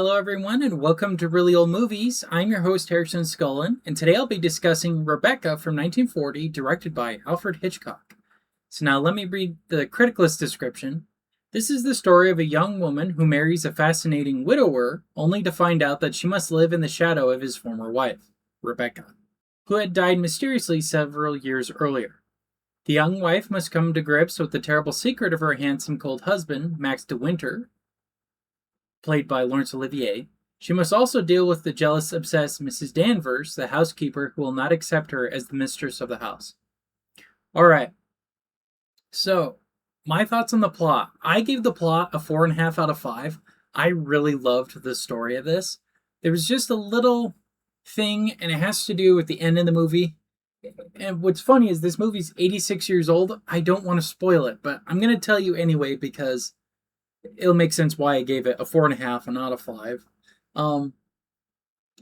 Hello, everyone, and welcome to Really Old Movies. I'm your host, Harrison Scullin, and today I'll be discussing Rebecca from 1940, directed by Alfred Hitchcock. So now let me read the critic list description. This is the story of a young woman who marries a fascinating widower, only to find out that she must live in the shadow of his former wife, Rebecca, who had died mysteriously several years earlier. The young wife must come to grips with the terrible secret of her handsome, cold husband, Max de Winter, played by Laurence Olivier. She must also deal with the jealous, obsessed Mrs. Danvers, the housekeeper who will not accept her as the mistress of the house. Alright, so my thoughts on the plot. I gave the plot a 4.5 out of 5. I really loved the story of this. There was just a little thing, and it has to do with the end of the movie. And what's funny is this movie's 86 years old. I don't want to spoil it, but I'm going to tell you anyway because it'll make sense why I gave it a 4.5 and not a 5.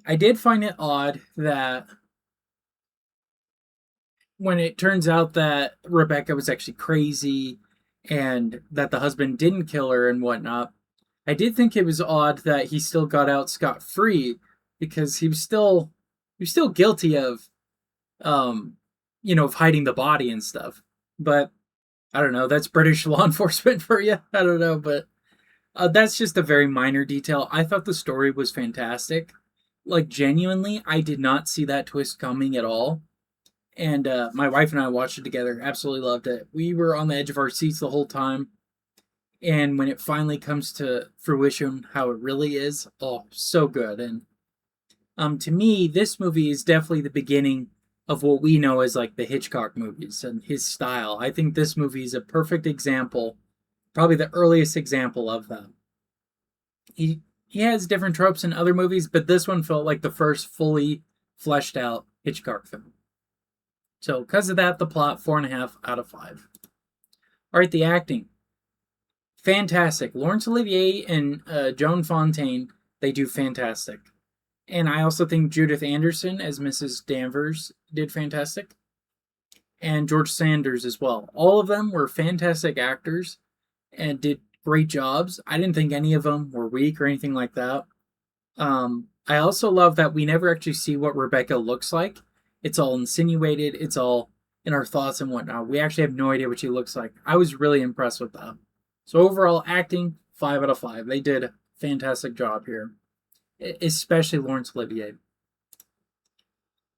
I did find it odd that when it turns out that Rebecca was actually crazy and that the husband didn't kill her and whatnot, I did think it was odd that he still got out scot-free because he was still guilty of of hiding the body and stuff. But I don't know, that's British law enforcement for you. I don't know, but that's just a very minor detail. I thought the story was fantastic. Like, genuinely, I did not see that twist coming at all. And my wife and I watched it together. Absolutely loved it. We were on the edge of our seats the whole time. And when it finally comes to fruition, how it really is, oh, so good. And to me, this movie is definitely the beginning of what we know as like the Hitchcock movies and his style. I think this movie is a perfect example, probably the earliest example of them. He has different tropes in other movies, but this one felt like the first fully fleshed out Hitchcock film. So because of that, the plot 4.5 out of 5. All right, the acting, fantastic. Laurence Olivier and Joan Fontaine, they do fantastic. And I also think Judith Anderson as Mrs. Danvers did fantastic. And George Sanders as well. All of them were fantastic actors and did great jobs. I didn't think any of them were weak or anything like that. I also love that we never actually see what Rebecca looks like. It's all insinuated. It's all in our thoughts and whatnot. We actually have no idea what she looks like. I was really impressed with that. So overall, acting, 5 out of 5. They did a fantastic job here, especially Laurence Olivier.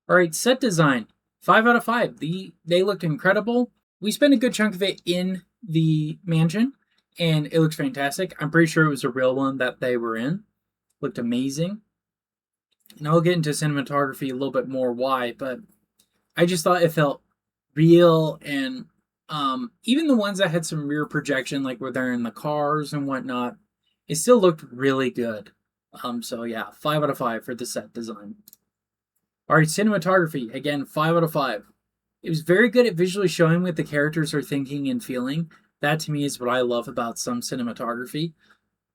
All right, set design, 5 out of 5. They looked incredible. We spent a good chunk of it in the mansion, and it looks fantastic. I'm pretty sure it was a real one that they were in. Looked amazing. And I'll get into cinematography a little bit more why, but I just thought it felt real, and even the ones that had some rear projection, like where they're in the cars and whatnot, it still looked really good. So yeah, 5 out of 5 for the set design. All right, cinematography, again, 5 out of 5. It was very good at visually showing what the characters are thinking and feeling. That to me is what I love about some cinematography.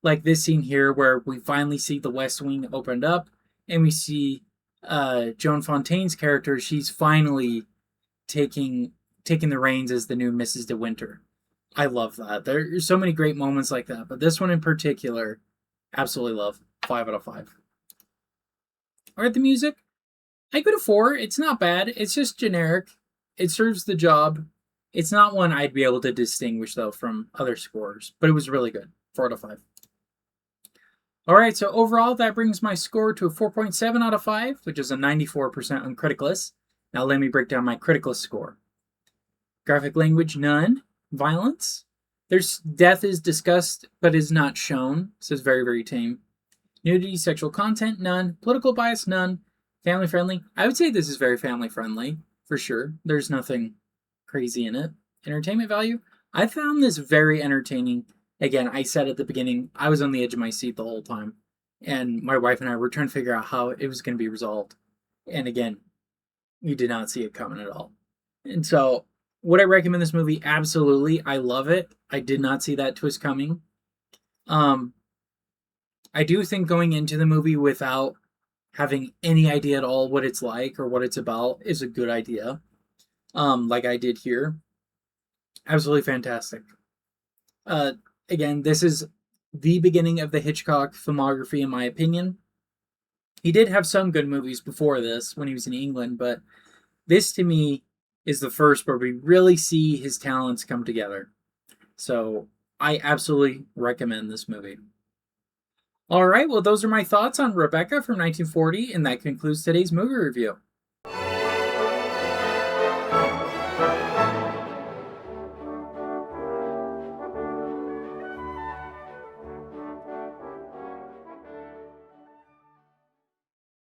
Like this scene here where we finally see the West Wing opened up and we see Joan Fontaine's character. She's finally taking the reins as the new Mrs. De Winter. I love that. There's so many great moments like that, but this one in particular, absolutely love. 5 out of 5. All right, the music, I give it a 4. It's not bad. It's just generic. It serves the job. It's not one I'd be able to distinguish, though, from other scores, but it was really good. 4 out of 5. All right, so overall, that brings my score to a 4.7 out of 5, which is a 94% on Criticalist. Now let me break down my Criticalist score. Graphic language, none. Violence, there's death is discussed but is not shown, so it's very, very tame. Nudity, sexual content, none. Political bias, none. Family friendly, I would say this is very family friendly, for sure. There's nothing crazy in it. Entertainment value, I found this very entertaining. Again, I said at the beginning, I was on the edge of my seat the whole time. And my wife and I were trying to figure out how it was going to be resolved. And again, we did not see it coming at all. And so, would I recommend this movie? Absolutely. I love it. I did not see that twist coming. I do think going into the movie without having any idea at all what it's like or what it's about is a good idea. Like I did here. Absolutely fantastic. Again, this is the beginning of the Hitchcock filmography, in my opinion. He did have some good movies before this when he was in England, but this to me is the first where we really see his talents come together. So I absolutely recommend this movie. All right, well, those are my thoughts on Rebecca from 1940, and that concludes today's movie review.